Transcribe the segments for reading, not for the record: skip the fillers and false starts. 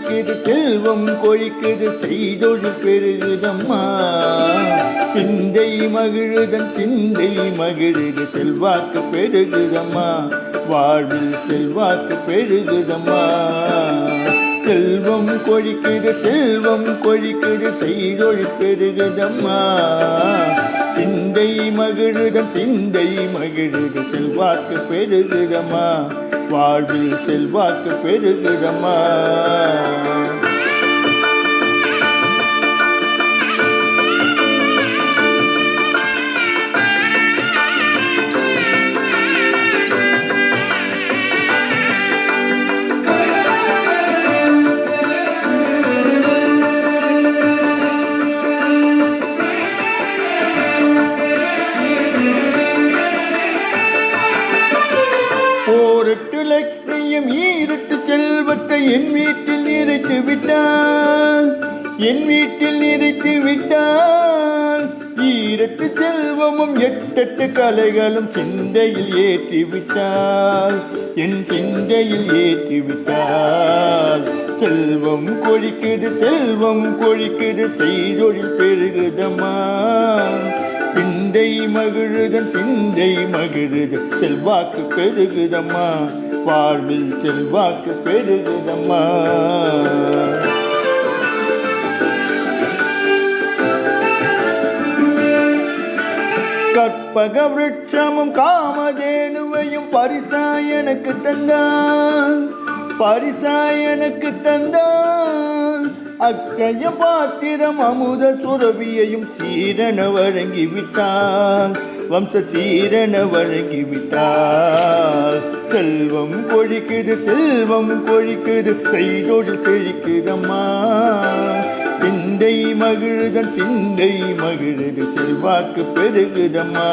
கொழிக்குது செல்வம் கொழிக்குது செய்தொழில் பெருகுதம்மா சிந்தை மகிழுதன் சிந்தை மகிழுது செல்வாக்கு பெருகுதம்மா வாழ்வில் செல்வாக்கு பெருகுதம்மா செல்வம் கொழிக்குது செய்தொழில் பெருகுதம்மா சிந்தை மகிழுதன் சிந்தை மகிழுது செல்வாக்கு பெருகுதம்மா வாழ்வில் செல்வாக்கு பெருகுதம்மா ஓரட்டு லட்சியம் ஈரட்டு செல்வத்தை என் வீட்டில் நிறைத்து விட்டான் ஈரட்டு செல்வமும் எட்டெட்டு கலைகளும் சிந்தையில் ஏற்றிவிட்டாள் என் சிந்தையில் ஏற்றிவிட்டாள் செல்வம் கொழிக்குது செய்தொழில் பெருகுதம்மா சிந்தை மகிழுது செல்வாக்கு பெருகுதம்மா வாழ்வில் செல்வாக்கு பெருகுதம்மா கற்பக விருட்சமும் காமதேனுவையும் பரிசாய் எனக்கு தந்தான் அக்கய பாத்திரம் அமுத சுரபியையும் சீரண வழங்கிவிட்டான் வம்ச சீரண வழங்கிவிட்டால் செல்வம் கொழிக்குது செய்தொழில் செழிக்குதம்மா சிந்தை மகிழுது செல்வாக்கு பெருகுதம்மா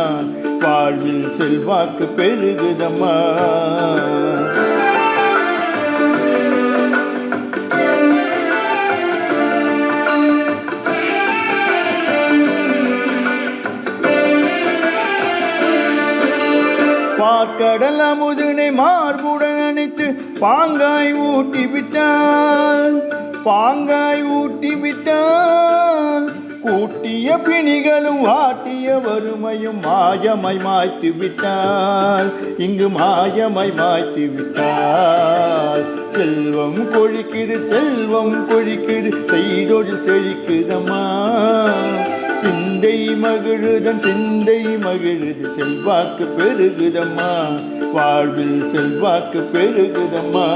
வாழ்வில் செல்வாக்கு பெருகுதம்மா பாற்கடல் அமுதனை மார்புடன் அணைத்து பாங்காய் ஊட்டி விட்டான் கூட்டிய பிணிகளும் வாட்டிய வறுமையும் மாயமாய் மாய்த்து விட்டாள் இங்கு மாயமாய் மாய்த்து விட்டாள் செல்வம் கொழிக்குது செய்தொழில் செழிக்குதம்மா சிந்தை மகிழுது செல்வாக்கு பெருகுதம்மா வாழ்வில் செல்வாக்கு பெருகுதம்மா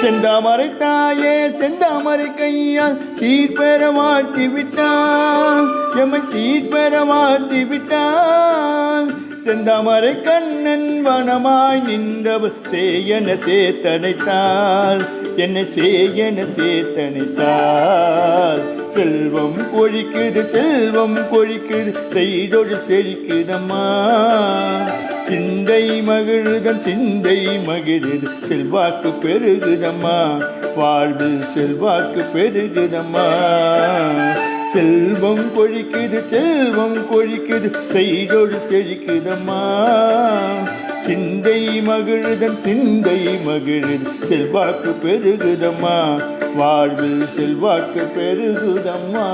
செந்தாமரை தாயே செந்தாமரை கையால் சீர்பெற வாழ்த்தி விட்டான் எம்மை சீர்பெற வாழ்த்தி விட்டான் செந்தாமரை கண்ணன் வனமாய் நின்றவள் சேயன சேர்த்தனைத்தாள் என்னை சேயன சேர்த்தனைத்தாள் செல்வம் கொழிக்குது செய்தொழில் செழிக்குதம்மா சிந்தை மகிழுது செல்வாக்கு பெருகுதம்மா வாழ்வில் செல்வாக்கு பெருகுதம்மா செல்வம் கொழிக்குது செய்தொழில் செழிக்குதம்மா சிந்தை மகிழுது செல்வாக்கு பெருகுதம்மா வாழ்வில் செல்வாக்கு பெருகுதம்மா